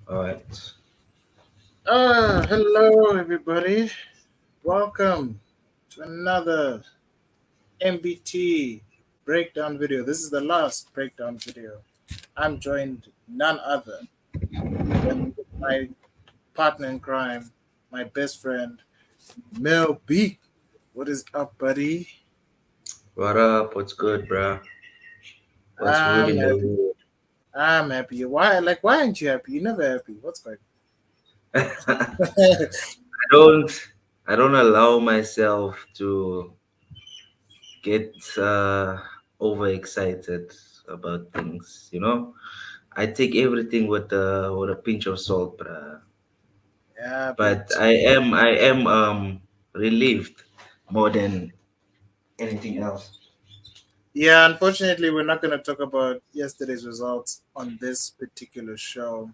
All right. Hello everybody. Welcome to another MBT breakdown video. This is the last breakdown video. I'm joined none other than my partner in crime, my best friend, Mel B. What is up, buddy? What up? What's good, bruh? What's good I'm in the happy. hood? I'm happy. Why aren't you happy? You're never happy. What's going I on? don't. I don't allow myself to get overexcited about things. I take everything with a pinch of salt, bruh. Yeah, But but I am relieved more than anything else. yeah, unfortunately, we're not going to talk about yesterday's results on this particular show.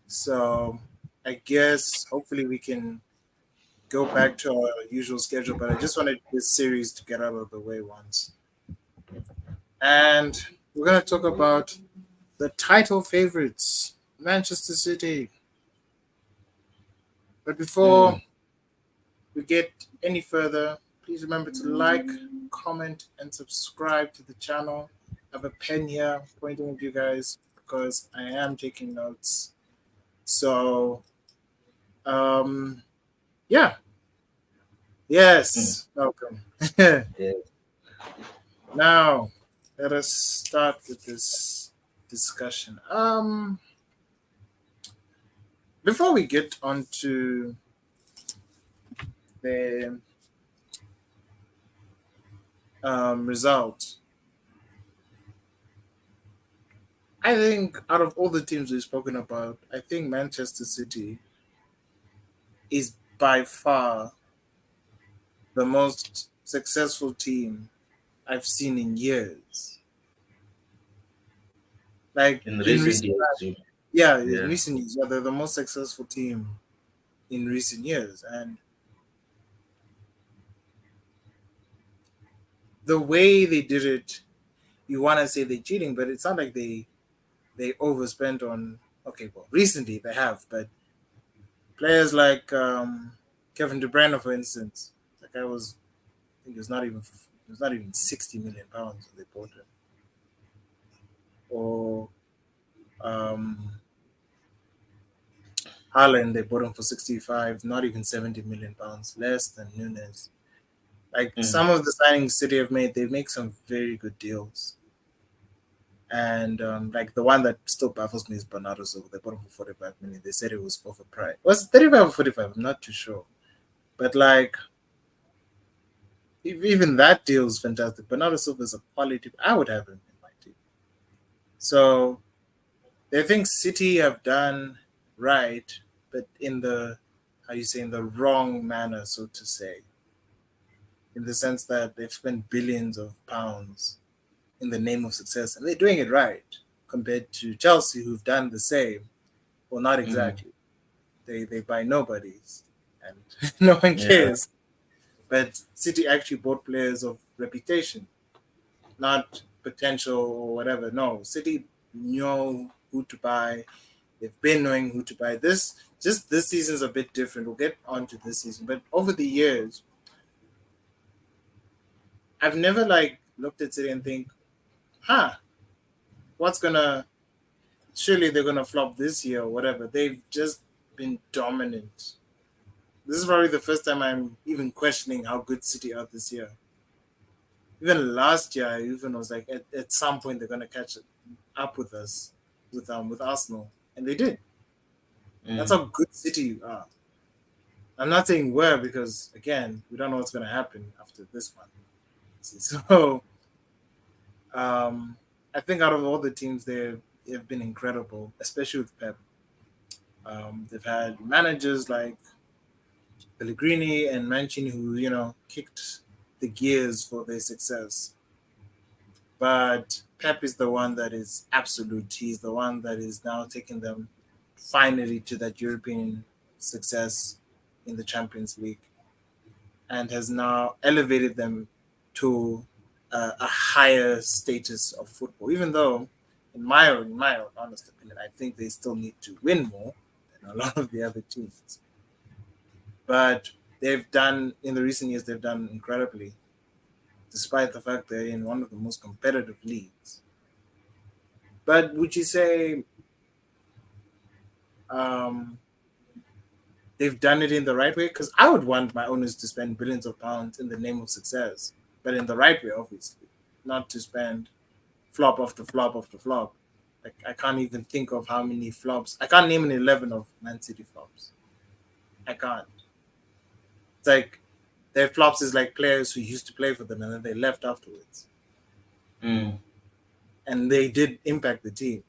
So I guess hopefully we can go back to our usual schedule, but I just wanted this series to get out of the way once. And we're going to talk about the title favorites, Manchester City. But before Mm. we get any further, please remember to like, comment, and subscribe to the channel. I have a pen here pointing at you guys because I am taking notes. So, um, yeah, Mm. yes, welcome. Yeah. Now, let us start with this discussion. Before we get on to the result, I think out of all the teams we've spoken about, I think Manchester City is by far the most successful team I've seen in years. Like In in recent recent, years, yeah, in yeah. recent years, yeah, they're the most successful team in recent years, and the way they did it, you want to say they're cheating, but it's not like they overspent on. Okay, well, recently they have, but players like Kevin De Bruyne, for instance, that guy was, I think it was not even 60 million pounds they bought him, or um, Haaland they bought him for 65, not even 70 million pounds, less than Nunes. Like Mm. some of the signings City have made, they make some very good deals. And like the one that still baffles me is Bernardo Silva. They bought him for 45 million. They said it was overpriced. Was it 35 or 45? I'm not too sure. But like even that deal is fantastic. Bernardo Silva is a quality. I would have him in my team. So they think City have done right, but in the, how you say, in the wrong manner, so to say, in the sense that they've spent billions of pounds in the name of success, and they're doing it right compared to Chelsea, who've done the same. Well, not Mm. exactly. They buy nobodies, and no one Yeah. cares. But City actually bought players of reputation, not potential or whatever. No, City know who to buy. They've been knowing who to buy. This season's a bit different. We'll get on to this season, but over the years, I've never like looked at City and think, huh, what's gonna? Surely they're gonna flop this year or whatever. They've just been dominant. This is probably the first time I'm even questioning how good City are this year. Even last year, I even was like, at some point they're gonna catch up with us, with Arsenal, and they did. That's Mm. how good City are. I'm not saying where because again, we don't know what's gonna happen after this one. So I think out of all the teams, they've been incredible, especially with Pep. They've had managers like Pellegrini and Mancini who kicked the gears for their success. But Pep is the one that is absolute. He's the one that is now taking them finally to that European success in the Champions League and has now elevated them to a higher status of football. Even though In my honest opinion, I think they still need to win more than a lot of the other teams. But they've done in the recent years. They've done incredibly, despite the fact they're in one of the most competitive leagues. But would you say um, they've done it in the right way? Because I would want my owners to spend billions of pounds in the name of success, but in the right way, obviously, not to spend flop after flop after flop. Like I can't even think of how many flops. I can't name an 11 of Man City flops. I can't. It's like their flops is like players who used to play for them and then they left afterwards, Mm. and they did impact the team.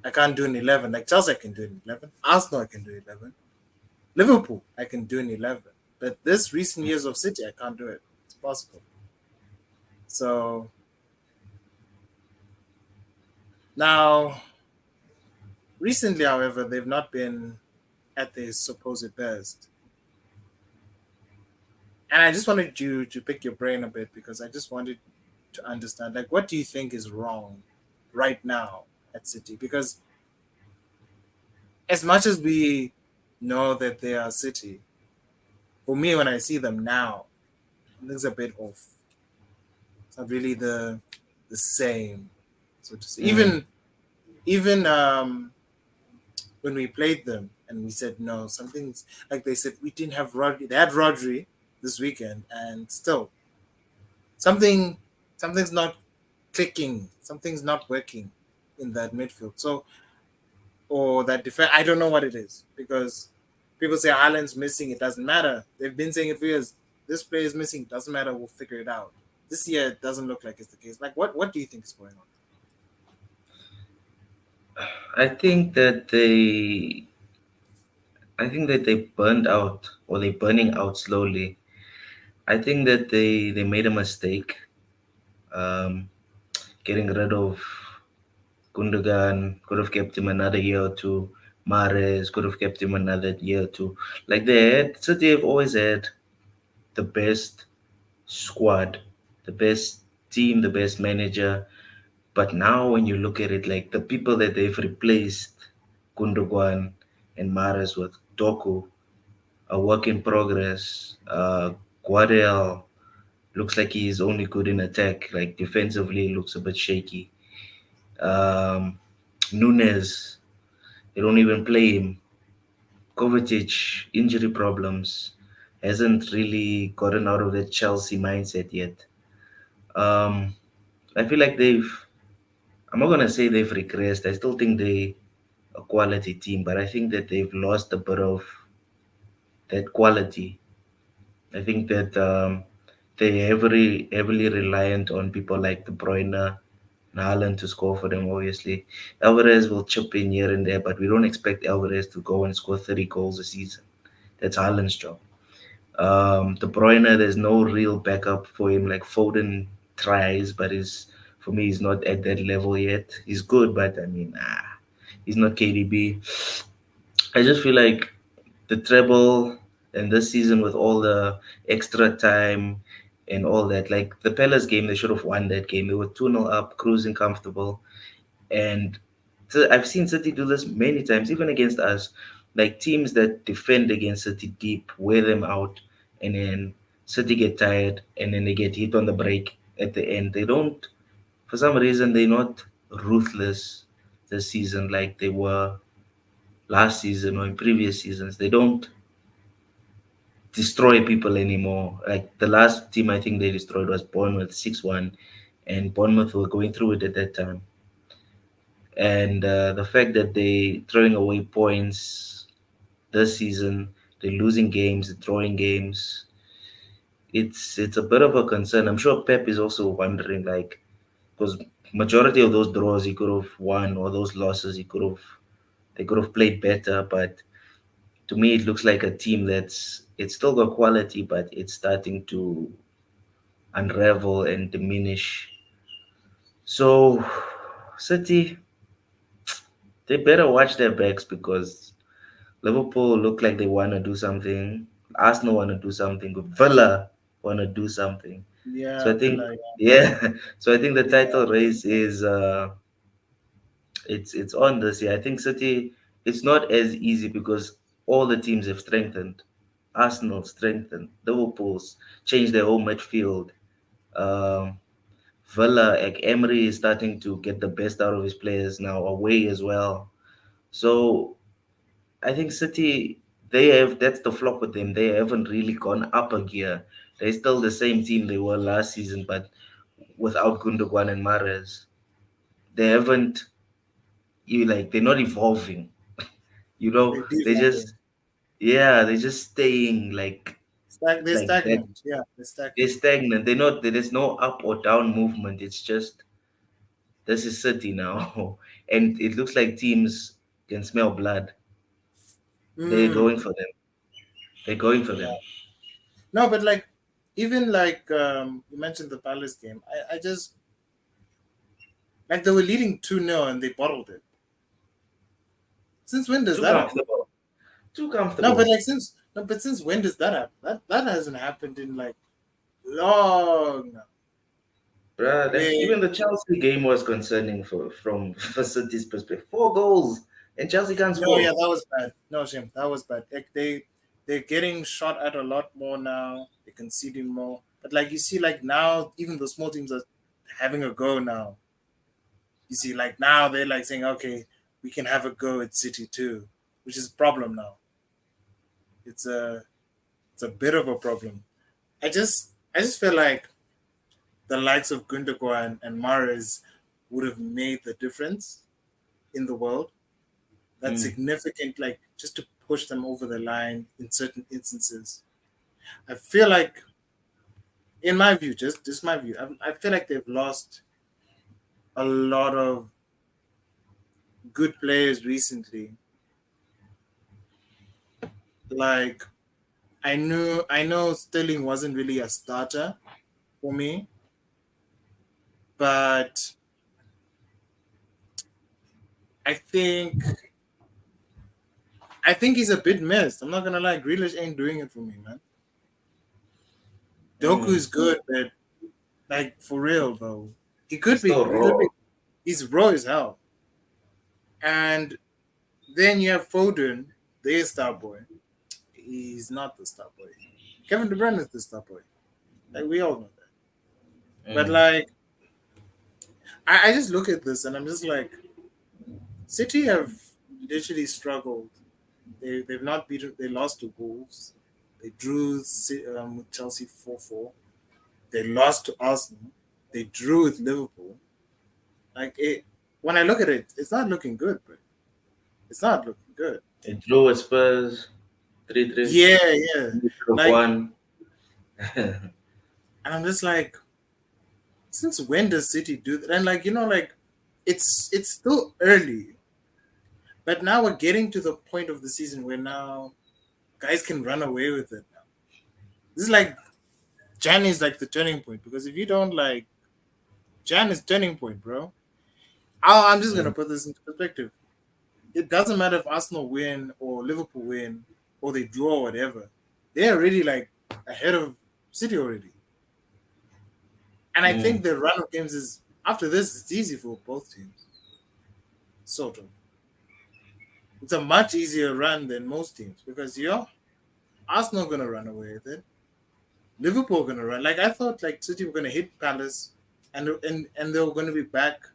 I can't do an 11. Like Chelsea, I can do an 11. Arsenal, I can do 11. Liverpool, I can do an 11. But this recent years of City, I can't do it. It's possible. So now, recently, however, they've not been at their supposed best. And I just wanted you to pick your brain a bit because I just wanted to understand, like, what do you think is wrong right now at City? Because as much as we know that they are City, for me, when I see them now, things a bit off. It's not really the same, so to say. Mm. Even when we played them and we said no, something's like they said we didn't have Rodri. They had Rodri this weekend, and still something something's not clicking. Something's not working in that midfield. So or that defense. I don't know what it is because people say Haaland's missing. It doesn't matter. They've been saying it for years. This player is missing. It doesn't matter. We'll figure it out. This year it doesn't look like it's the case. Like what do you think is going on? I think that they burned out, or they're burning out slowly. I think that they made a mistake, um, getting rid of Gundogan. Could have kept him another year or two. Mares could have kept him another year or two. Like City have always had the best squad, the best team, the best manager. But now when you look at it, like the people that they've replaced Gundogan and Mares with, Doku, a work in progress. Guardel looks like he's only good in attack. Like defensively, looks a bit shaky. Um, Nunes, they don't even play him. Kovacic, injury problems, hasn't really gotten out of that Chelsea mindset yet. Um, I feel like I'm not gonna say they've regressed. I still think they a quality team, but I think that they've lost a bit of that quality. I think that they're heavily reliant on people like De Bruyne and Haaland to score for them, obviously. Alvarez will chip in here and there, but we don't expect Alvarez to go and score 30 goals a season. That's Haaland's job. De Bruyne, there's no real backup for him. Like Foden tries, but for me, he's not at that level yet. He's good, but I mean, he's not KDB. I just feel like the treble and this season with all the extra time and all that. Like the Palace game, they should have won that game. They were 2-0 up, cruising comfortable. And so I've seen City do this many times, even against us. Like teams that defend against City deep, wear them out, and then City get tired, and then they get hit on the break at the end. They don't, for some reason, they're not ruthless this season like they were last season or in previous seasons. They don't destroy people anymore. Like the last team I think they destroyed was Bournemouth 6-1, and Bournemouth were going through it at that time. And the fact that they throwing away points this season, they're losing games, they're drawing games. It's a bit of a concern. I'm sure Pep is also wondering, like, because majority of those draws he could have won, or those losses they could have played better. But to me, it looks like a team it's still got quality, but it's starting to unravel and diminish. So, City, they better watch their backs because Liverpool look like they want to do something. Arsenal want to do something. Villa want to do something. So Yeah, I think, Villa. yeah. So I think the Yeah, title race is It's on this year. I think City. It's not as easy because all the teams have strengthened. Arsenal strengthened. Liverpool's changed their whole midfield. Um, Villa, like Emery is starting to get the best out of his players now away as well. So I think City, they have that's the flop with them. They haven't really gone up a gear. They're still the same team they were last season, but without Gundogan and Mahrez, they haven't. You like they're not evolving. They're They devaluing. just they're just staying They're like that. stagnant. Yeah, they're They're stagnant. stagnant. They're not. There's no up or down movement. It's just this is City now, and it looks like teams can smell blood. They're Mm, going for them. They're going for them. yeah. No, but like even like you mentioned the Palace game. I just like they were leading 2-0 and they bottled it. Since when does Too that happen? comfortable. Too No, but comfortable. like since no, but since when does that happen? That hasn't happened in like long now. Bruh, like Where even the Chelsea game was concerning from for City's perspective. 4 goals and Chelsea can't no, yeah, score. that was bad. No, shame, that was bad. Like they're getting shot at a lot more now. They're conceding more. But like you see, like now, even the small teams are having a go now. You see, like now they're like saying, okay, we can have a go at City too, which is a problem now. It's a bit of a problem. I just feel like the likes of Gundogan and Mahrez would have made the difference in the world. That's Mm, significant, like just to push them over the line in certain instances. I feel like, in my view, just my view, I feel like they've lost a lot of good players recently. Like I know Sterling wasn't really a starter for me, but I think I think he's a bit missed. I'm not gonna lie, Grealish ain't doing it for me, man. Doku mm. is good, but like for real though, he could It's be. still He could raw. be. He's raw as hell. And then you have Foden, the star boy. He's not the star boy. Kevin De Bruyne is the star boy. Like we all know that. But Mm. like, I just look at this and I'm just like, City have literally struggled. They've not beaten. They lost to Wolves. They drew with Chelsea 4-4. They lost to Arsenal. They drew with Liverpool. Like it, when I look at it, it's not looking good, but it's not looking good. It drew with Spurs 3-3. Yeah, yeah. You should have Like, won. and I'm just like, since when does City do that? And like, like it's still early, but now we're getting to the point of the season where now guys can run away with it. Now this is like Jan is like the turning point because if you don't like Jan is turning point, bro. I'm just gonna Mm. put this into perspective. It doesn't matter if Arsenal win or Liverpool win or they draw or whatever. They're already like ahead of City already. And I think Mm. the run of games is after this, it's easy for both teams. Sort of. It's a much easier run than most teams because Arsenal gonna run away with it. Liverpool gonna run. Like I thought like City were gonna hit Palace and they were gonna be back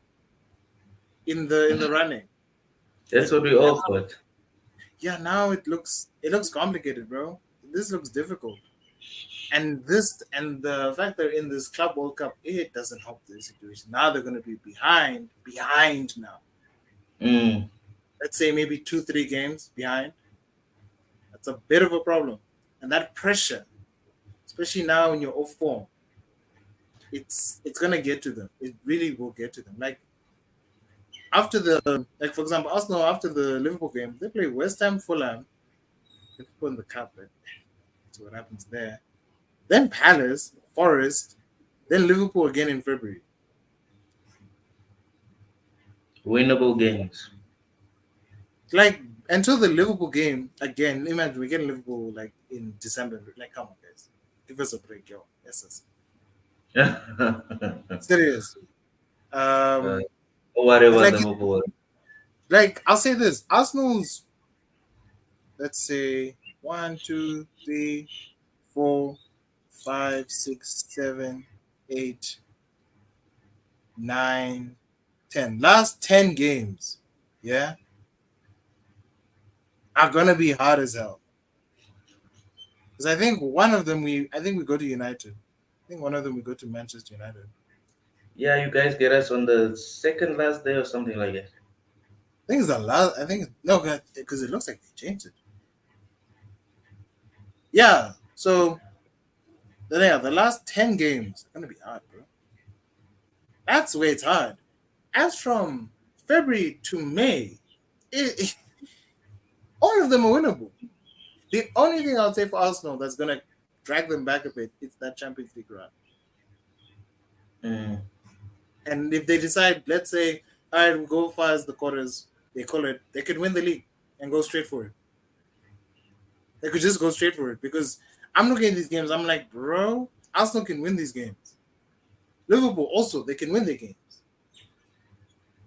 in the running. That's But what we now, all thought. yeah, now it looks complicated, bro. This looks difficult. And the fact they're in this Club World Cup, it doesn't help the situation. Now they're gonna be behind now. Mm. Let's say maybe 2, 3 games behind. That's a bit of a problem. And that pressure, especially now when you're off form, it's gonna get to them. It really will get to them. Like after the like for example, Arsenal after the Liverpool game, they play West Ham, Fulham, Liverpool in the cup, but that's what happens there. Then Palace, Forest, then Liverpool again in February. Winnable games. Like until the Liverpool game again, imagine we get Liverpool like in December. Like, come on, guys, give us a break, yo. Yes, Don't serious. worry But about like Liverpool. Like I'll say this: Arsenal's, let's say, one, two, three, 4, 5, 6, 7, 8, 9, 10. Last 10 games, yeah, are gonna be hard as hell. Because I think one of them I think we go to United. I think one of them we go to Manchester United. Yeah, you guys get us on the second last day or something like that. I think it's the last. I think no, because it looks like they changed it. Yeah. So yeah, the last 10 games are gonna be hard, bro. That's where it's hard. As from February to May, all of them are winnable. The only thing I'll say for Arsenal that's gonna drag them back a bit is that Champions League run. Mm. And if they decide, let's say, all right, we'll go far as the quarters, they call it, they could win the league and go straight for it. They could just go straight for it because I'm looking at these games. I'm like, bro, Arsenal can win these games. Liverpool also, they can win their games.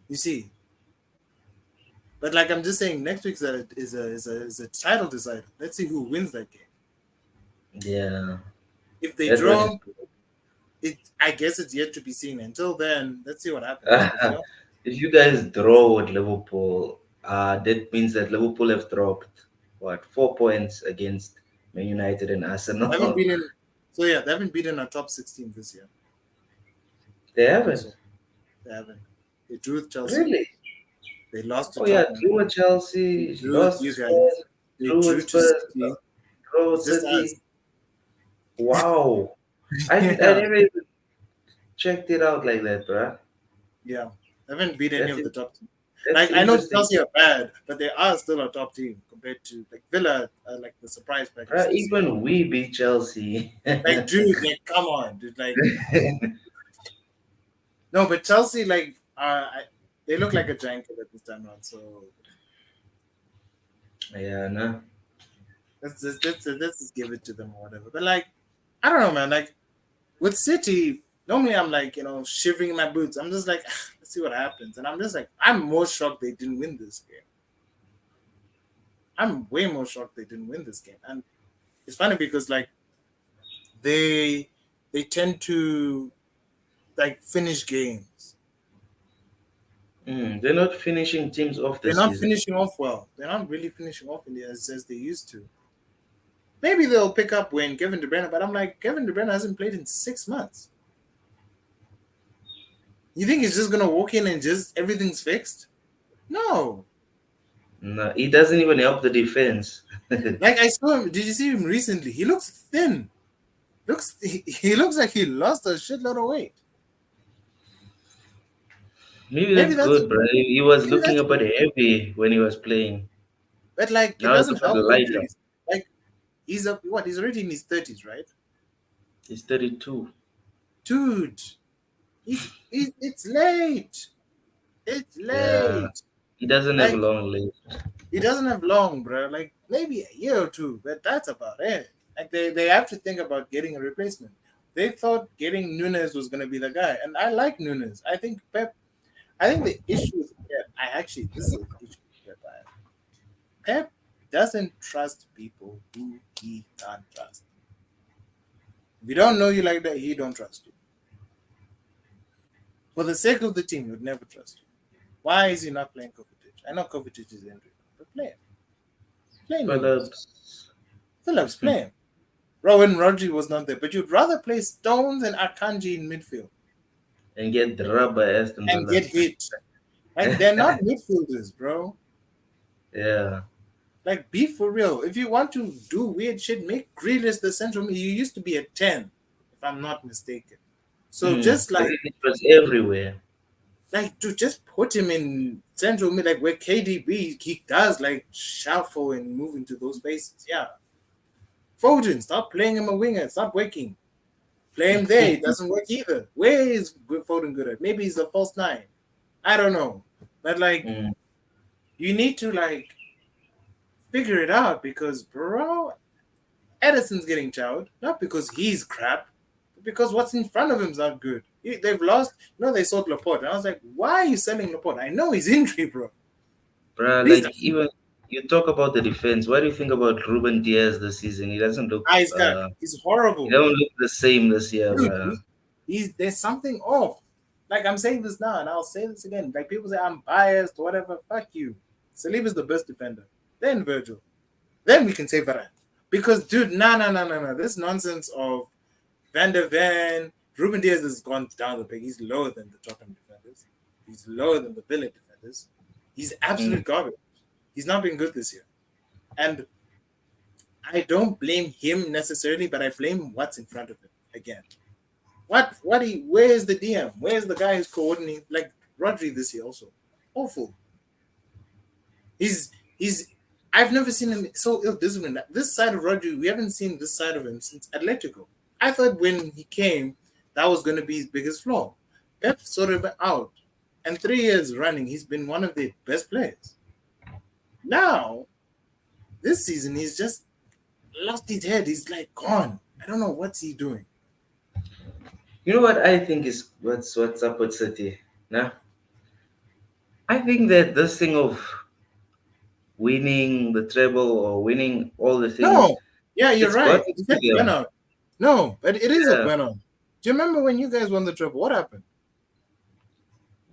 You see, but like I'm just saying, next week's is a title decider. Let's see who wins that game. Yeah, If they that one draw, is it I guess it's yet to be seen. Until then, let's see what happens. good. Because If you guys draw with Liverpool, that means that Liverpool have dropped what 4 points against Man United and they haven't Arsenal. beaten. So yeah, they haven't beaten a top 16 this year. They haven't So they haven't. They drew with Chelsea. really. They lost to Oh yeah, Tottenham. drew with They Chelsea, drew with lost to you Spurs, guys. They drew with drew to Spurs, City. draw with It's just us. City. Wow, I Yeah, never even checked it out like that, bruh. yeah. They haven't beat any That's of in- the top teams. that's Like I know interesting, Chelsea are bad, but they are still a top team compared to like Villa, like the surprise package bruh. this year. Even we beat Chelsea. Like, dude, like come on, dude. Like no, but Chelsea, like, they look like a giant killer this time around. So Yeah, no. let's just give it to them or whatever. But like, I don't know, man. Like with City, normally I'm like, shivering in my boots. I'm just like, let's see what happens. And I'm just like, I'm more shocked they didn't win this game. I'm way more shocked they didn't win this game. And it's funny because like they they tend to like finish games. They're not finishing teams off They're this not season. finishing off well. They're not really finishing off in the as they used to. Maybe they'll pick up when Kevin De Bruyne, but I'm like, Kevin De Bruyne hasn't played in 6 months. You think he's just gonna walk in and just everything's fixed? No. No, he doesn't even help the defense. Like I saw him. Did you see him recently? He looks thin. He looks like he lost a shitload of weight. Maybe Maybe that's that's good, bro. He was maybe looking that's a bit good. heavy when he was playing. But like it Now he doesn't looks a bit help lighter. injuries. Like he's up what? He's already in his 30s, right? He's 32. Dude, it's late. It's Yeah, late. he doesn't have a Like long legs. he doesn't have long, bro. Like maybe a year or two, but that's about it. Like they have to think about getting a replacement. They thought getting Nunes was gonna be the guy, and I like Nunes. I think Pep. I think the issue with Pep. I actually this is an issue with Pep. Pep doesn't trust people who he can't trust. If you don't know you like that, he don't trust you. For the sake of the team, he would never trust you. Why is he not playing Kovacic? I know Kovacic is injured, but play him. Play Nunes. Phillips. Phillips, play him. Rowan Rodri was not there, but you'd rather play Stones and Akanji in midfield And get the rubber Aston and Villa. get hit. Like they're not midfielders, bro. Yeah. Like be for real. If you want to do weird shit, make Grealish the central. You used to be a 10, if I'm not mistaken. So just It was everywhere. to just put him in central mid, like where KDB he does like shuffle and move into those spaces. Yeah. Foden, stop playing him a winger. Stop working. Play him there. It doesn't work either. Where is Foden good at? Maybe he's the false nine. I don't know. But like Mm. you need to like figure it out because bro, Edison's getting chowed, not because he's crap, but because what's in front of him's not good. They've lost, they sold Laporte. And I was like, why are you selling Laporte? I know he's injury, bro. Bruh, He's the like even you talk about the defense. What do you think about Ruben Diaz this season? eyes guy. He's He horrible. don't look the same this year, Dude, bruh. he's there's something off. Like I'm saying this now, and I'll say this again. Like people say I'm biased, whatever. Fuck you. Saliba's the best defender. Then Virgil. Then we can say Varane. Because dude, no. This nonsense of Van der Ven, Ruben Diaz has gone down the peg. He's lower than the Tottenham defenders. He's lower than the Villa defenders. He's absolute Mm. garbage. He's not been good this year. And I don't blame him necessarily, but I blame what's in front of him again. Where's the DM? Where's the guy who's coordinating like Rodri this year also? Awful. He's I've never seen him so ill disciplined. This side of Rodri, we haven't seen this side of him since Atletico. I thought when he came, that was gonna be his biggest flaw. Pep sorted him out. And 3 years running, he's been one of the best players. Now, this season, he's just lost his head. He's like gone. I don't know what's he doing. You know what I think is what's up with City? Nah, I think that this thing of winning the treble or winning all the things, No, yeah, you're it's got right. into It's just them. burnout. No, but it is a Yeah, burnout. Do you remember when you guys won the treble? What happened?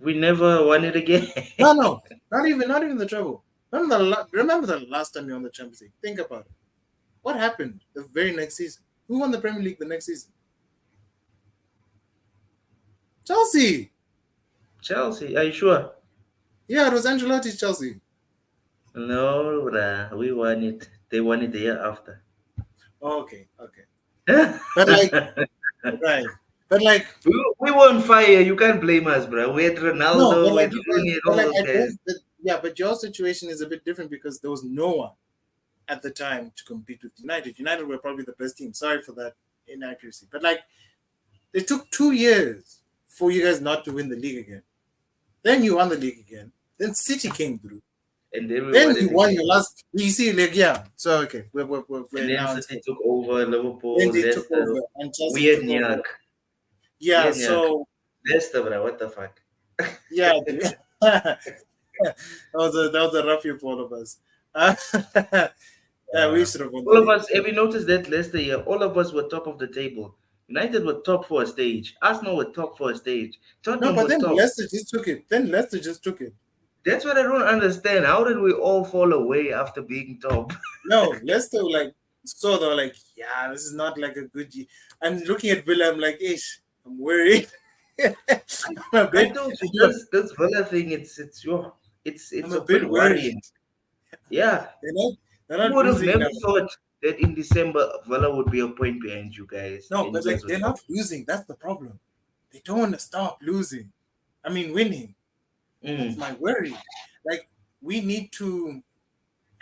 we never won it again. No, not even the treble. Remember the last time you won the Champions League? Think about it. What happened the very next season? Who won the Premier League the next season? Chelsea. Chelsea, are you sure? Yeah, it was Ancelotti's Chelsea. No, bruh, we won it. They won it the year after. Oh, okay. But like, right. But like, We were on fire. You can't blame us, bro. We had no, Ronaldo, we had Rooney, and but all like, those I guys. don't. Yeah, but your situation is a bit different because there was no one at the time to compete with United. United were probably the best team. Sorry for that inaccuracy, but like, it took 2 years for you guys not to win the league again. Then you won the league again. Then City came through. And then we Then won you it won again. your last. You see, like, yeah. So okay, And we're then now. City took over, Then Liverpool, they took Leicester. over, and Chelsea Weird took over. Nyak. Yeah. Weird Nyak. So Leicester, bro. What the fuck? yeah, that was a rough year for all of us. Yeah, we Uh, should have won the all of league. us, have you noticed that Leicester year? All of us were top of the table. United were top for a stage. Arsenal were top for a stage. No, Tottenham but were then top. Leicester just took it. Then Leicester just took it. That's what I don't understand. How did we all fall away after being top? No, Leicester like so they were like, yeah, this is not like a good year. And looking at Villa, I'm like, ish, I'm worried. I'm a I bit, told you this Villa thing. I'm It's a a bit bit worried. worrying. Yeah, They're who not would have losing never now. thought that in December Villa would be a point behind you guys No, and you but guys like were they're top. not losing. That's the problem. They don't want to stop losing. I mean, winning. That's Mm. my worry. Like we need to,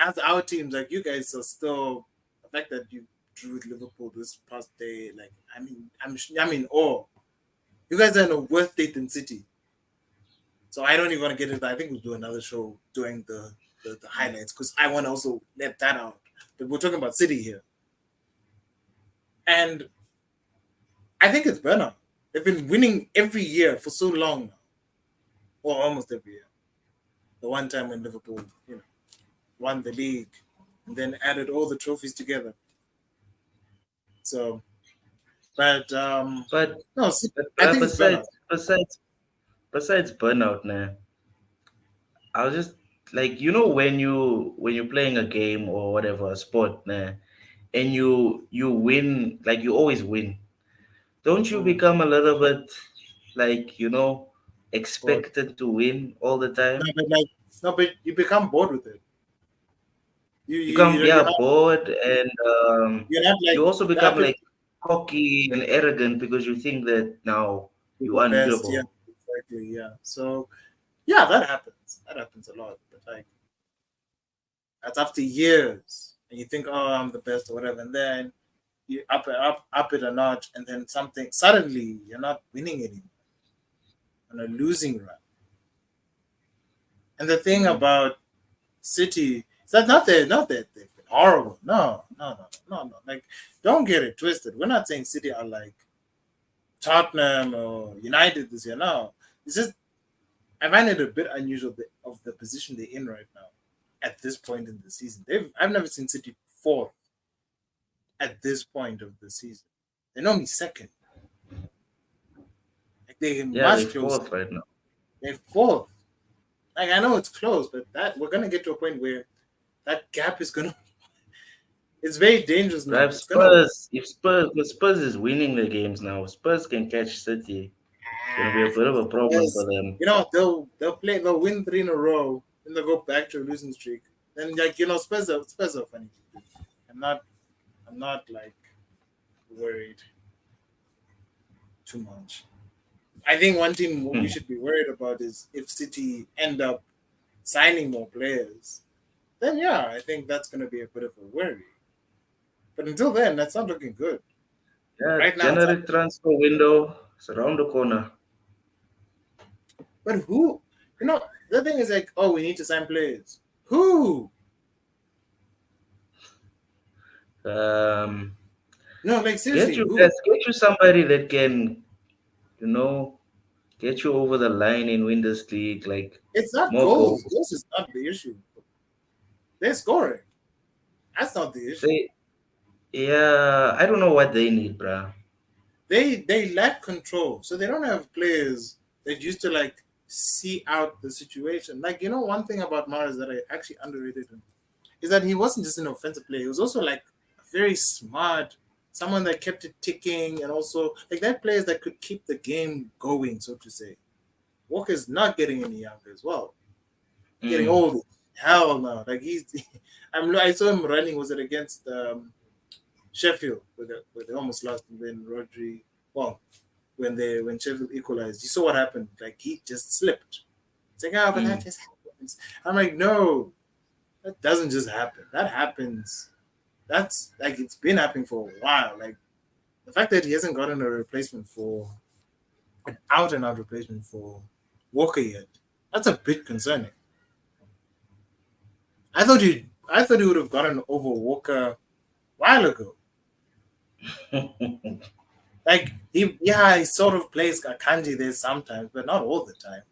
as our teams, like you guys are still the fact that you drew with Liverpool this past day. Like I mean, I'm in awe. You guys are in a worse state than City. So I don't even want to get into that. I think we'll do another show doing the highlights because I want to also let that out. But we're talking about City here. And I think it's burnout. They've been winning every year for so long now. Or almost every year. The one time when Liverpool, won the league and then added all the trophies together. So, but But no, see, but I think it's burnout. besides burnout now, I was just like when you're playing a game or whatever a sport nah, and you win like you always win. Don't you Mm, become a little bit like bored. expected to win all the No, time? but like no, but you become bored with it. You come, You're yeah, not bored, and like you also the become average like cocky and arrogant because you think that now with you're the best. Yeah, unbeatable. exactly. Yeah. So yeah, that happens. That happens a lot. But like that's after years, and you think, oh, I'm the best or whatever, and then you up it a notch, and then something suddenly you're not winning anymore on a losing run. And the thing Mm. about City is that not that they've been horrible. No. Like, don't get it twisted. We're not saying City are like Tottenham or United this year. No, it's just I find it a bit unusual of the position they're in right now. at this point in the season. I've never seen City fourth at this point of the season. They're normally second. Like they're Yeah, they're much closer. fourth right now. They're fourth. Like I know it's close, but that we're gonna get to a point where that gap is gonna. It's very dangerous But now. It's gonna. If Spurs is winning the games now, Spurs can catch City. It's gonna be a bit of a problem for Yes, them. they'll win three in a row, then they'll go back to a losing streak. Then Spurs are funny. I'm not I'm not like worried too much. I think one thing we Hmm. should be worried about is if City end up signing more players, then yeah, I think that's going to be a bit of a worry. But until then, that's not looking good. Yeah, Right now, it's not. January transfer window is around the corner. But who? The thing is like, oh, we need to sign players. Who? Um, No, like seriously, who? get you somebody that can, you know, get you over the line and win this league, like It's not more goals. goals. Goals is not the issue. They're scoring. That's not the issue. They, yeah, I don't know what they need, bruh. They lack control, so they don't have players that used to like see out the situation. Like one thing about Mars that I actually underrated him is that he wasn't just an offensive player. He was also like very smart, someone that kept it ticking, and also like that players that could keep the game going, so to say. Walker's not getting any younger as well. Getting Mm. old. Hell no. Like I saw him running. Was it against Sheffield where they almost lost, and then Rodri. Well, when Sheffield equalized, you saw what happened. Like he just slipped. It's like but that Mm. just happens. I'm like, no, that doesn't just happen. That happens. That's like it's been happening for a while. Like the fact that he hasn't gotten a replacement for an out and out replacement for Walker yet, that's a bit concerning. I thought he would have gotten over Walker a while ago. Like he sort of plays Akanji there sometimes, but not all the time.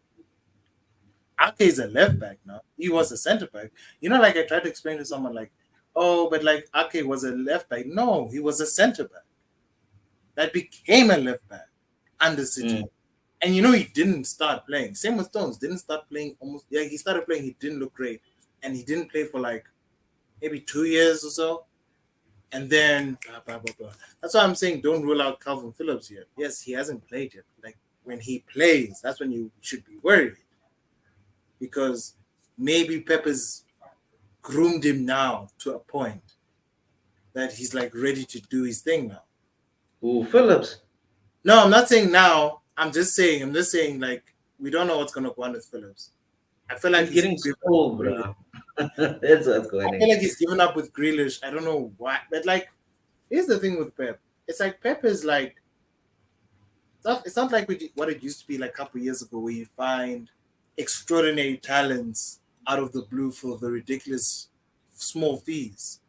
Ake is a left back now. He was a center back. Like I tried to explain to someone like, oh, but like Ake was a left back. No, he was a center back that became a left back under City. Mm. And he didn't start playing. Same with Stones, didn't start playing almost. Yeah, he started playing. He didn't look great, and he didn't play for like maybe 2 years or so. And then blah, blah, blah, blah. That's why I'm saying don't rule out Calvin Phillips yet. Yes, he hasn't played yet. Like when he plays, that's when you should be worried because maybe Pep has groomed him now to a point that he's like ready to do his thing now. Ooh, Phillips. No, I'm not saying now. I'm just saying like we don't know what's gonna go on with Phillips. I feel like He's he's getting given up spoiled, with Grealish. bruh. That's what's I going feel on. like he's given up with Grealish. I don't know why, but like here's the thing with Pep. It's like Pep is like it's not like what it used to be like a couple of years ago where you find extraordinary talents out of the blue for the ridiculous small fees.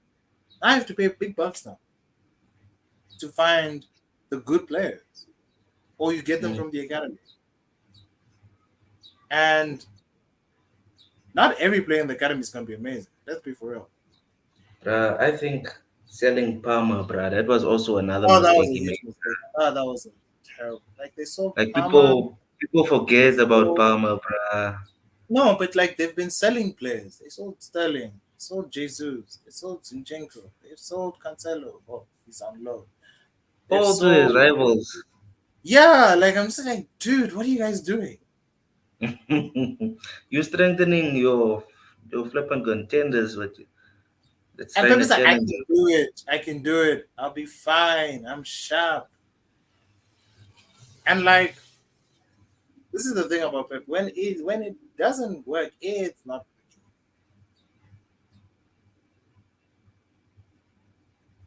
I have to pay big bucks now to find the good players, or you get them Mm. from the academy. And not every player in the academy is going to be amazing. Let's be for real. I think selling Palmer, bruh, that was also another Oh, that was mistake a he made. huge mistake. Oh, that was a terrible. Like they sold Like Palmer. people They forget about sold Palmer, bruh. No, but like they've been selling players. They sold Sterling, they sold Jesus, they sold Zinchenko, they sold Cancelo. Oh, he's on loan. They've All to his sold rivals. Yeah, like I'm just like, dude, what are you guys doing? You strengthening your flipping contenders with let's And sign a Pepper's like, I can challenger. do it. I can do it. I'll be fine. I'm sharp. And like this is the thing about Pep. When it doesn't work, it's not working.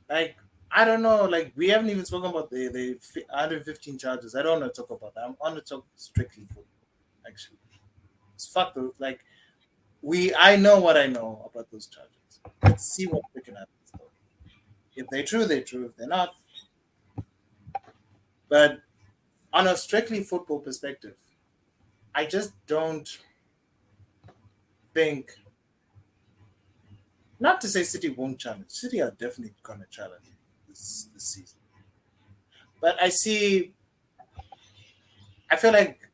Like I don't know. Like we haven't even spoken about the under 15 charges. I don't want to talk about that. I want to talk strictly football. Actually, it's fuck those. Like I know what I know about those charges. Let's see what we can happen. If they're true, they're true. If they're not, but on a strictly football perspective, I just don't think Not to say City won't challenge. City are definitely gonna challenge this season. But I see. I feel like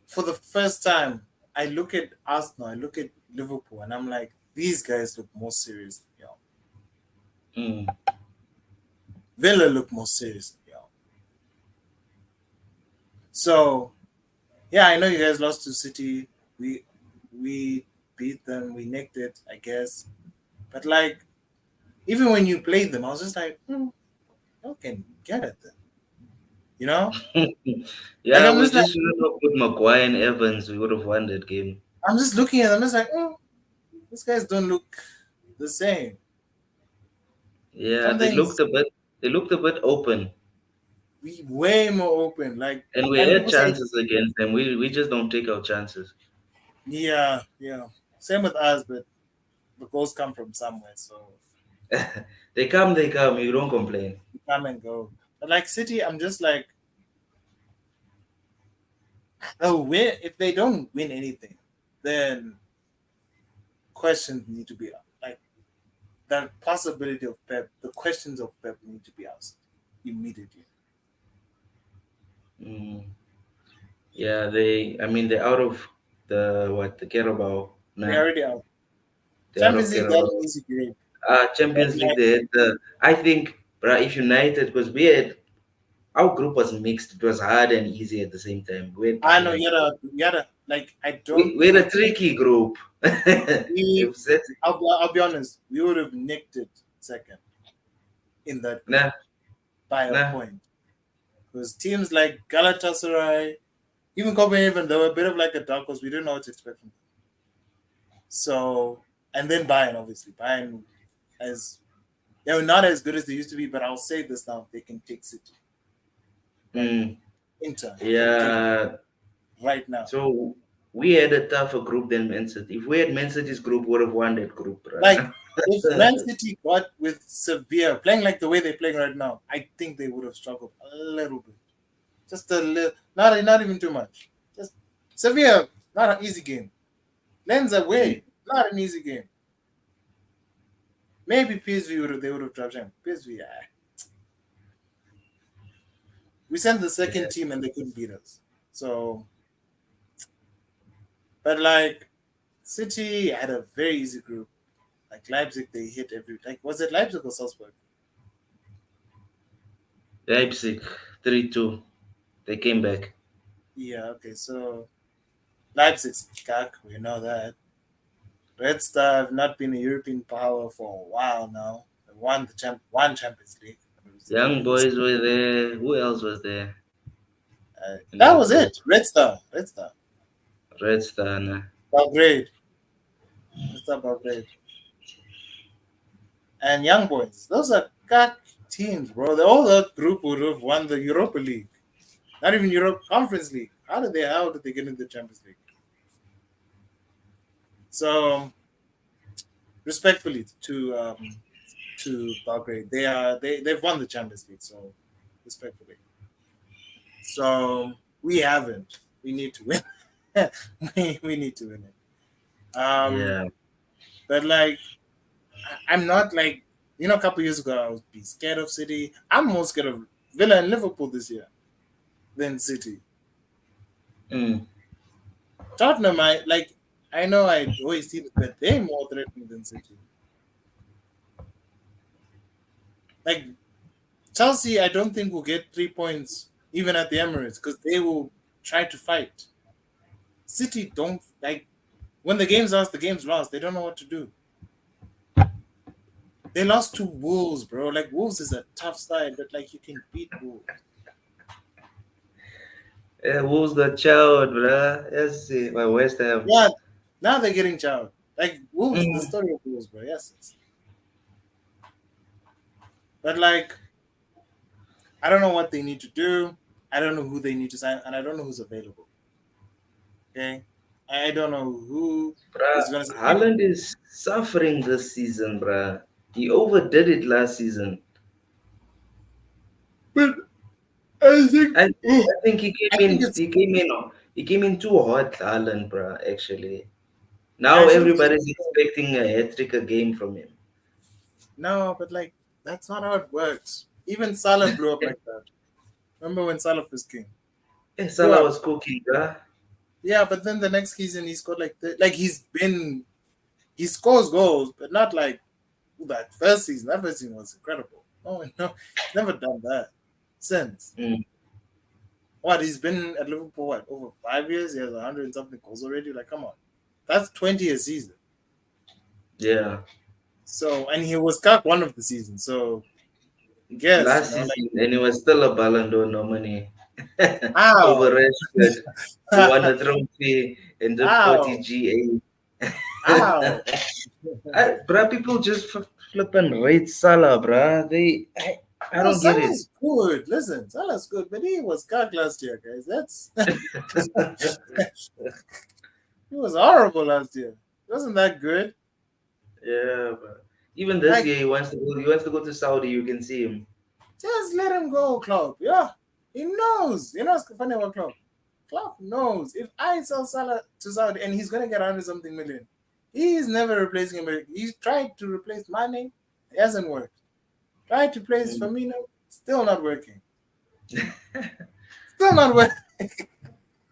for the first time, I look at Arsenal, I look at Liverpool, and I'm like, these guys look more serious than y'all. Mm. Villa look more serious than y'all. So yeah, I know you guys lost to City. We beat them. We nicked it, I guess. But like, even when you played them, I was just like, y'all can get at them. You know, like Yeah, we just shouldn't have put Maguire and Evans. We would have won that game. I'm just looking at them. It's like, these guys don't look the same. Yeah, Something's they looked a bit open, way more open. Like, and we and had also, chances against them. We just don't take our chances. yeah, yeah. Same with us, but the goals come from somewhere, so They come. You don't complain. we come and go. But like City, I'm just like, oh, win if they don't win anything, then questions need to be like the possibility of Pep, the questions of Pep need to be asked immediately. Mm. Yeah, I mean, they're out of the Carabao. They're Nah, already out. they're out of Champions League got Carabao. an easy game, but Champions League, like they had I think, bruh, if United, because our group was mixed. It was hard and easy at the same time. We had I know Ghana. you gotta like I don't We had a think tricky group. we. If that, I'll be honest, we would have nicked it second in that group nah, by a nah. point because teams like Galatasaray, even Copenhagen, they were a bit of like a dark horse. We didn't know what to expect from them. So and then Bayern, obviously, Bayern as they were not as good as they used to be, but I'll say this now: they can take City, like Mm, Inter can take yeah. right now. So we had a tougher group than Man City. If we had Man City's group, we would have won that group, Like bruh. if Man City got with Sevilla playing like the way they're playing right now, I think they would have struggled a little bit, just a little, not even too much. Just Sevilla, not an easy game. Lens Mm, away, not an easy game. Maybe PSV they would have dropped him. PSV, yeah. We sent the second yeah. team and they couldn't beat us. So, but like City had a very easy group. Like Leipzig, they hit every like was it Leipzig or Salzburg? Leipzig 3-2. They came back. Yeah, okay. So Leipzig's cack, we know that. Red Star have not been a European power for a while now. They won one Champions League. It was Young defeating. boys were there. Who else was there in That that was group? it. Red Star, Red Star, Red Star. Nah. Belgrade, Red Star Belgrade, and Young Boys. Those are cack teams, bro. All that group would have won the Europa League. Not even Europe Conference League. How did they get into the Champions League? So respectfully to Belgrade, they've won the Champions League. So respectfully. So we haven't. We need to win. we need to win it. Yeah. But like I'm not like a couple years ago I would be scared of City. I'm more scared of Villa and Liverpool this year than City. Mm. Tottenham, I know I always see this, but they're more threatening than City. Like Chelsea, I don't think will get 3 points even at the Emirates because they will try to fight. City don't like when the game's lost, the game's lost. They don't know what to do. They lost to Wolves, bro. Like Wolves is a tough side, but like you can beat Wolves. Yeah, Wolves got chowed, bruh. Let's see. My West Ham. Yeah, now they're getting chowed. Like Wolves, the Mm. story of Wolves, bro. Yes. But like I don't know what they need to do. I don't know who they need to sign, and I don't know who's available. Okay, I don't know who Bruh, is gonna. Haaland is suffering this season, bruh. He overdid it last season. But I think, I think he I came think in. it's He came in too hot, Haaland, bruh. Actually. Yeah, Now he should have. everybody's expecting a hat trick a game from him. No, but like that's not how it works. Even Salah blew up like that. Remember when Salah was king? Blew Salah up. was cooking, bruh. Yeah, but then the next season he scored like he scores goals, but not like that first season. That first season was incredible. Oh no, he's never done that since. Mm, What he's been at Liverpool what over 5 years? He has 100 and something goals already. Like, come on, that's 20 a season. yeah. So and he was cut one of the seasons. So guess Last like season, and he was still a Ballon d'Or nominee how over Rashford, who won a trophy and did 40 how GA. how. Bruh, people just flipping rate Salah, bruh. I No, don't get it. Salah's good. Listen, Salah's good, but he was cut last year, guys. That's he was horrible last year. He wasn't that good. Yeah, but even this Like, year, he wants to go. He wants to go to Saudi. You can see him. just let him go, Klopp. Yeah, he knows. You know what's funny about Klopp? Klopp knows if I sell Salah to Saudi and he's gonna get 100 something million, he's never replacing him. He's tried to replace Mane, it hasn't worked. Tried to replace Mm. Firmino, still not working. Still not working.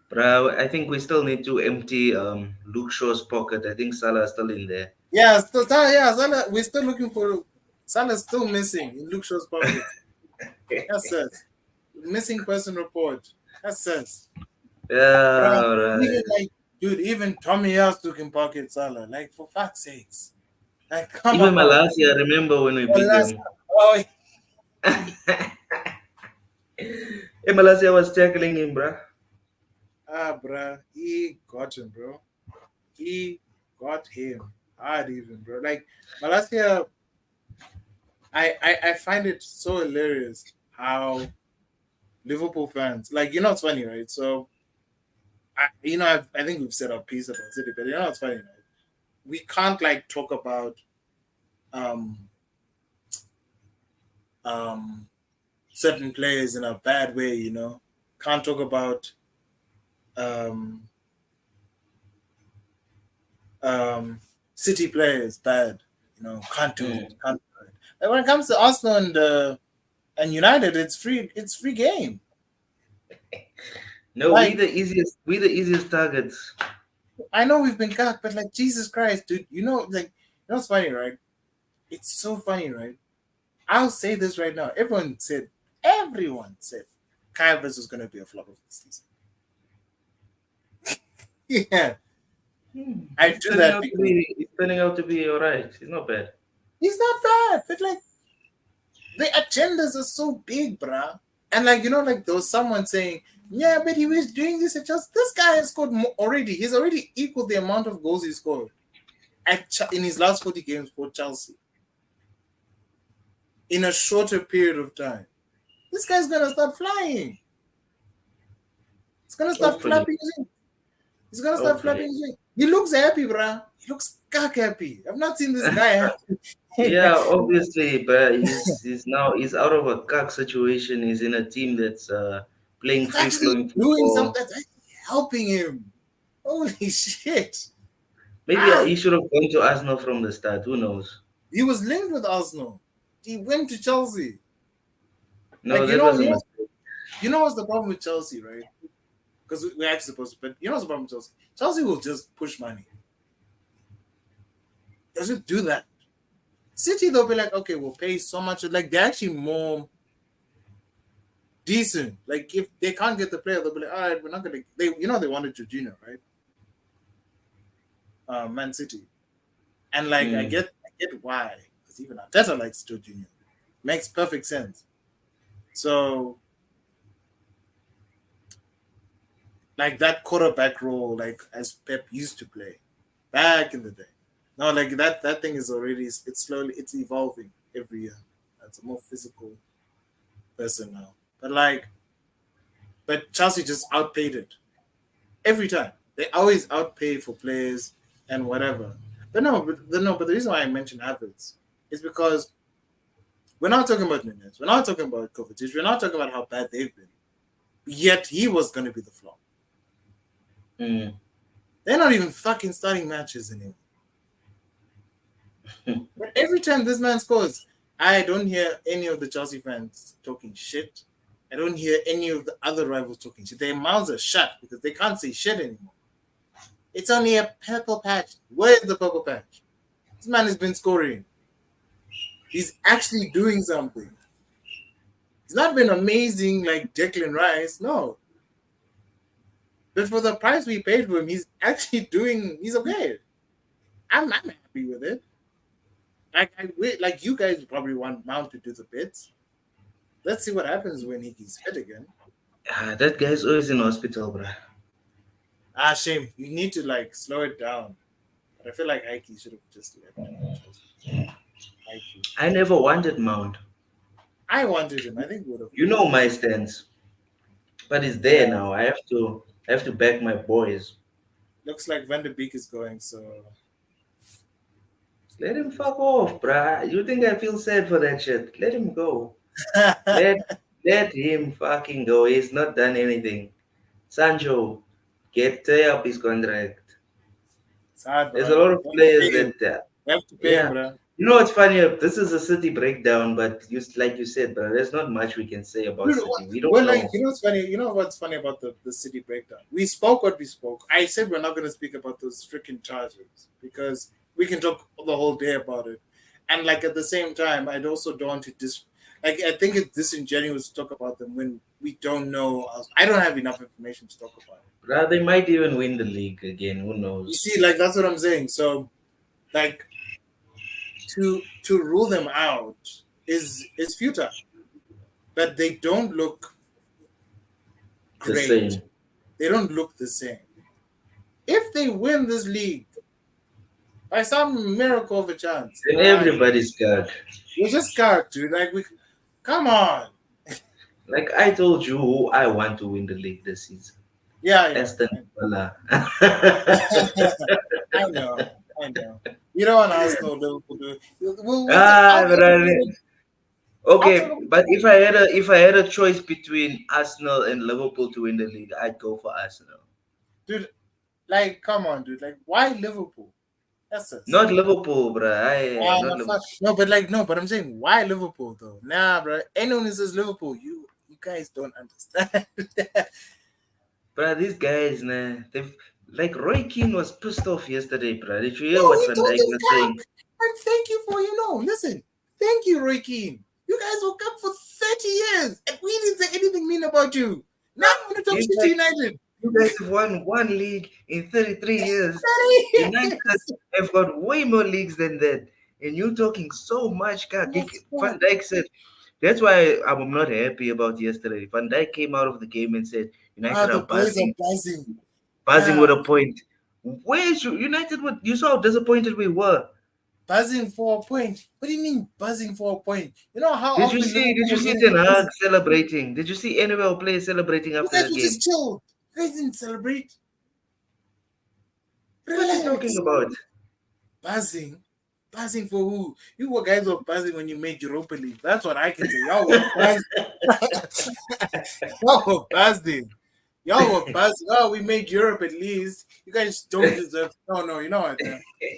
But I think we still need to empty Luke Shaw's pocket. I think Salah is still in there. Yeah, Salah. We're still looking for Salah's still missing in Luke Shaw's pocket. That's it. Missing person report. That's it. Yeah, Bruh, even right. like, dude, even Tommy else took in pocket Salah. Like, for fuck's sakes. Like, come Even on. Malasia, remember when we The beat last, them? oh, Hey, Malasia was tackling him, bruh. bruh, he got him, bro. He got him hard, even, bro. Like, Malaysia, I find it so hilarious how Liverpool fans, like, you know, it's funny, right? So, I think we've said our piece about City, but you know, it's funny, right? We can't like talk about um um certain players in a bad way, you know. Can't talk about um um City players bad, you know. Can't do it. Mm. Can't do it. And when it comes to Arsenal and United, it's free. It's free game. No, Like we the easiest targets. I know we've been cut, but like Jesus Christ, dude, you know, like you know, it's funny, right? It's so funny, right? I'll say this right now. Everyone said Kai Havertz was going to be a flop of this season. Yeah, I do that because He's turning out to be all right. He's not bad. he's not bad, but like the agendas are so big, bruh. And like you know, like there was someone saying, "Yeah, but he was doing this at Chelsea. This guy has scored more already. He's already equaled the amount of goals he scored in his last 40 games for Chelsea in a shorter period of time. This guy's gonna start flying. He's gonna start Hopefully, flapping his wings. He's gonna start hopefully. flapping his wings. He looks happy, bruh. He looks cock happy. I've not seen this guy happy. Yeah, obviously, but he's out of a cuck situation. He's in a team that's playing It's free actually flowing doing something football. that's actually helping him. Holy shit. Maybe Ah, he should have gone to Arsenal from the start. Who knows? he was linked with Arsenal. He went to Chelsea. No, Like that was a mistake. you know what's the problem with Chelsea, right? Because we're actually supposed to, but you know what's the problem with Chelsea? Chelsea will just push money. They'll just do that. City, they'll be like, okay, we'll pay so much. Like they're actually more decent. Like if they can't get the player, they'll be like, all right, we're not gonna. They wanted Jorginho, right? Man City, and like Mm. I get why, because even Arteta likes Jorginho, makes perfect sense. So like that quarterback role, like as Pep used to play back in the day. No, like that thing is already it's evolving every year. It's a more physical person now. But Chelsea just outpaid it every time. They always outpay for players and whatever. But the reason why I mentioned Havertz is because we're not talking about Nunez, we're not talking about Kovacic, we're not talking about how bad they've been. Yet he was going to be the flop. Mm. They're not even fucking starting matches anymore. But every time this man scores, I don't hear any of the Chelsea fans talking shit. I don't hear any of the other rivals talking shit. Their mouths are shut because they can't say shit anymore. It's only a purple patch. Where's the purple patch? This man has been scoring. He's actually doing something. He's not been amazing like Declan Rice, no. But for the price we paid for him, he's actually doing. He's okay. I'm happy with it. Like you guys probably want Mount to do the bits. Let's see what happens when he's fit again. That guy's always in hospital, bruh. Shame. You need to like slow it down. But I feel like Ike should have just left. Ike. I never wanted Mount. I wanted him. I think would have. You know my stance. But it's there now. I have to back my boys. Looks like Van de Beek is going, so Let him fuck off, bruh. You think I feel sad for that shit? Let him go. Let let him fucking go. He's not done anything. Sancho, tear up his contract. it's hard, There's bro. a lot of players You that have to pay him, yeah. bro. You know what's funny? This is a City breakdown, but like you said, bro, there's not much we can say about Dude, City. We don't well, know. like you know what's funny? You know what's funny about the city breakdown? We spoke what we spoke. I said we're not going to speak about those freaking charges because we can talk the whole day about it. And like at the same time, I also don't want to like I think it's disingenuous to talk about them when we don't know. I don't have enough information to talk about it. Bro, they might even win the league again. Who You knows? see, like that's what I'm saying. So, like to rule them out is futile. But they don't look The great. same. They don't look the same. If they win this league by some miracle of a chance, And everybody's scared. we're just scared, dude. Like we, come on. Like I told you who I want to win the league this season. Yeah, Aston Villa. I know, I know. You don't want Arsenal, Liverpool, do it. Brother. I'll Okay, take but if I had a choice between Arsenal and Liverpool to win the league, I'd go for Arsenal. dude. Like, come on, dude. Like, why Liverpool? That's us. Not Liverpool, bro. Not Liverpool. No, but like, no, but I'm saying, why Liverpool though? Nah, bro. Anyone who says Liverpool, you guys don't understand. Bro, these guys, nah, they've like Roy Keane was pissed off yesterday, bro. Did you hear No, what he Van told Dijk his was guy. saying? And thank you for, listen. Thank you, Roy Keane. You guys woke up for 30 years and we didn't say anything mean about you. Now I'm going to talk You shit to guys, United. you guys have won one league in 33 years. 30 United years. have got way more leagues than that. And you talking so much, God. Van Dijk said, that's why I'm not happy about yesterday. Van Dijk came out of the game and said, United The are boys are buzzing, buzzing. buzzing Yeah, with a point. Where's United? You saw how disappointed we were. buzzing for a point. What do you mean buzzing for a point? You know how Did you often see? Did Liverpool you was see winning Ten Hag games? celebrating? Did you see any of our players celebrating You after guys the were game? just chilled. You guys didn't celebrate. What are you talking Relax. about? Buzzing. Buzzing for who? You were guys were buzzing when you made Europa League. That's what I can say. Y'all were buzzing. Y'all were buzzing. Y'all were buzzing. Oh, we made Europe at least. You guys don't deserve. No. You know what?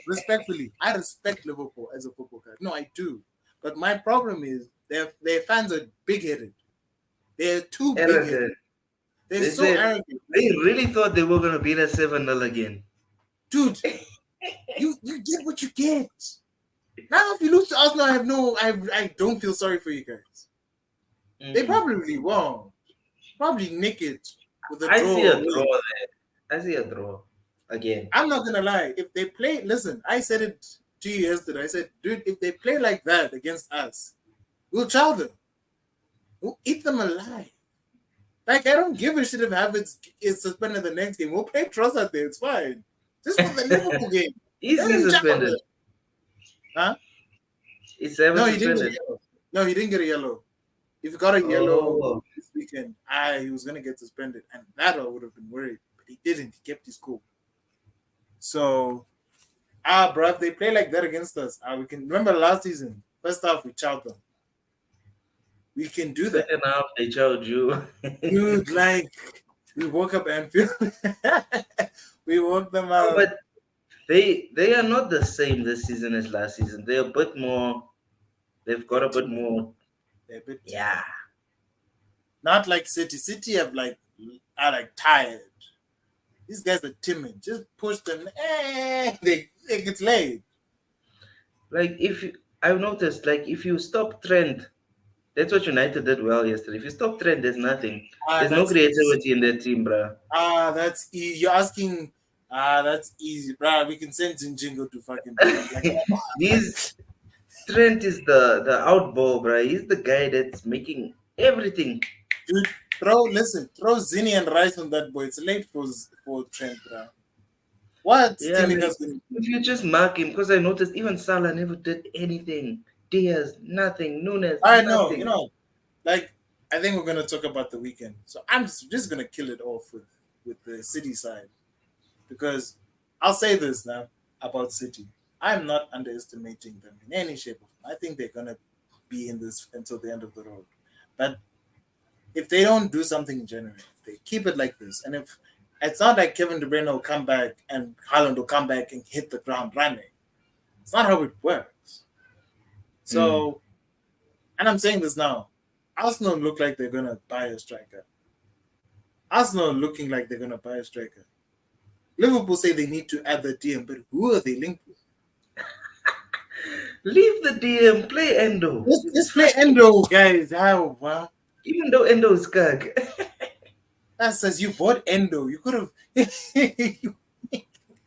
Respectfully, I respect Liverpool as a football club. No, I do. But my problem is their fans are big headed. They're too big headed. Arrogant. They're They so said arrogant. they really thought they were gonna beat us 7-0 again. Dude, you get what you get. Now if you lose to Arsenal, I don't feel sorry for you guys. They probably won't. Probably nick it with a draw. I see a draw there. I see a draw again. I'm not gonna lie. If they play, listen, I said it to you yesterday. I said, dude, if they play like that against us, we'll chow them. We'll eat them alive. Like I don't give a shit if Havertz is suspended the next game. We'll play Trossard there. It's fine. Just for the Liverpool game. Is Let he him chow suspended? them. Huh? Is Seven No, he didn't get a suspended? yellow. No, he didn't get a yellow. If he got a yellow Oh, this weekend, he was gonna get suspended, and that I would have been worried. But he didn't. He kept his cool. So, bro, if they play like that against us, we can remember last season. First half, we chowed them. We can do that, second half they showed you. dude. Like We woke up Anfield. We woke them No, up. but they are not the same this season as last season. They're a bit more. They've got They're a bit timid. more. They're a bit timid. Yeah, Not like City. City have like are like tired. These guys are timid. Just push them. They get laid. like I've noticed, like if you stop Trent, that's what United did well yesterday. If you stop Trent, there's nothing. There's no That's easy. creativity in that team, bruh. That's easy. You're asking. That's easy, bro. We can send Jingo to fucking do that. Like, These Trent is the outball, bruh. He's the guy that's making everything. dude, throw Zinni and Rice on that boy. It's late for Trent, bro. What's Yeah, like Timika's gonna do? if you just mark him, because I noticed even Salah never did anything. Diaz, nothing. Nunes, I know, nothing. like I think we're gonna talk about the weekend. So I'm just gonna kill it off with the City side because I'll say this now about City. I'm not underestimating them in any shape or form. I think they're gonna be in this until the end of the road. But if they don't do something genuine, if they keep it like this, and if it's not like Kevin De Bruyne will come back and Haaland will come back and hit the ground running. It's not how it works. Mm. So, and I'm saying this now, Arsenal look like they're gonna buy a striker. Arsenal looking like they're gonna buy a striker. Liverpool say they need to add the DM, but who are they linked with? Leave the DM, play Endo. Let's play Endo, guys. How wow. Even though Endo is gag. That says you bought Endo. You could have.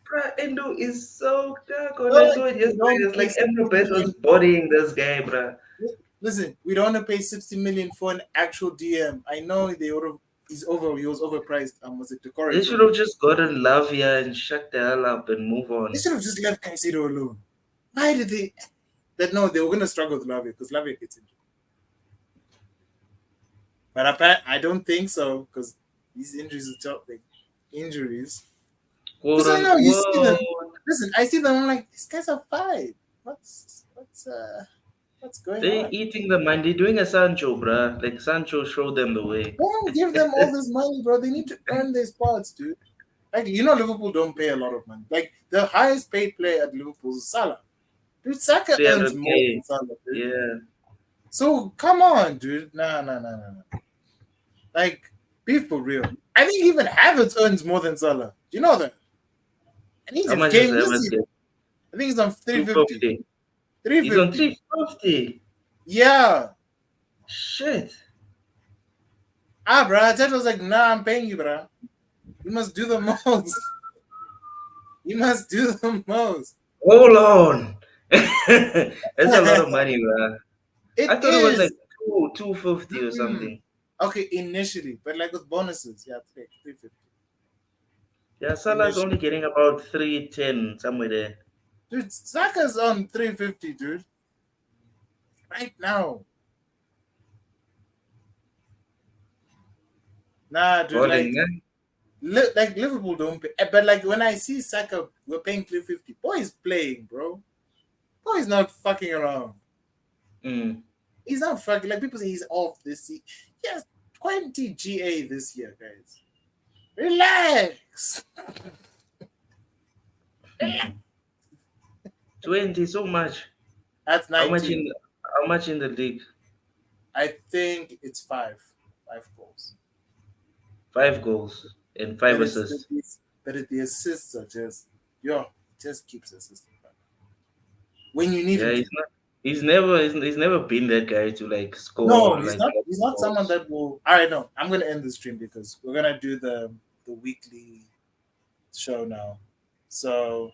Bruh, Endo is so gag. When I No, saw it we yesterday, don't it's pay like Endo 60 Bet was million. bodying this guy, bruh. Listen, we don't want to pay 60 million for an actual DM. I know they would have. He was overpriced. Was it Decore They for should me? have just gotten Lavia and shut the hell up and move They on. should have just left Caicedo alone. Why did they? That no, they were gonna struggle with Lavia because Lavia gets injured. But I don't think so because these injuries are tough. Like, injuries. Quote Because I know you see them. unquote. Listen, I see them. I'm like, these guys are fine. What's going They on? eating the mind. They're doing a Sancho, bruh. Like Sancho showed them the way. Don't give them all this money, bro. They need to earn their spots, dude. Like Liverpool don't pay a lot of money. Like the highest paid player at Liverpool is Salah. Dude, Saka earns more than 300K. Salah, dude. Yeah. So come on, dude. Nah, nah, nah, nah, nah. Like, be for real. I think even Havertz earns more than Salah. Do you know that? And he's How in much is game this Evans year. get? I think he's on 350. 250. He's on 350. 350. Yeah. Shit. Bro. Ted was like, nah, I'm paying you, bro. You must do the most. You must do the most. Hold on. That's a lot of money, bruh. It I thought it was like is. 250 or Mm-mm. something. Okay, initially, but like with bonuses, yeah, 350. Yeah, Salah's Initially. only getting about 310 somewhere there. Dude, Saka's on 350, dude. Right now. Nah, dude, Balling, eh? like Liverpool don't pay. But like when I see Saka, we're paying 350. Boy is playing, bro. Boy is not fucking around. Mm. He's not fucking like people say he's off this year. He has 20 GA this year, guys. Relax. 20, so much. That's How much 19. in the league? I think it's five. Five goals. 5 goals and five But assists. the assists are just keeps assisting. When you need Yeah, him to. he's never been that guy to like No, score he's like not. He's not someone goals. that will. All right, no, I'm gonna end the stream because we're gonna do the weekly show now. So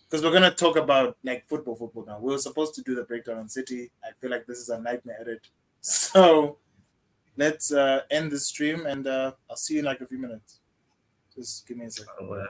because we're gonna talk about like football now. We were supposed to do the breakdown on City. I feel like this is a nightmare edit. So let's end the stream and I'll see you in like a few minutes. Just give me a second. Well,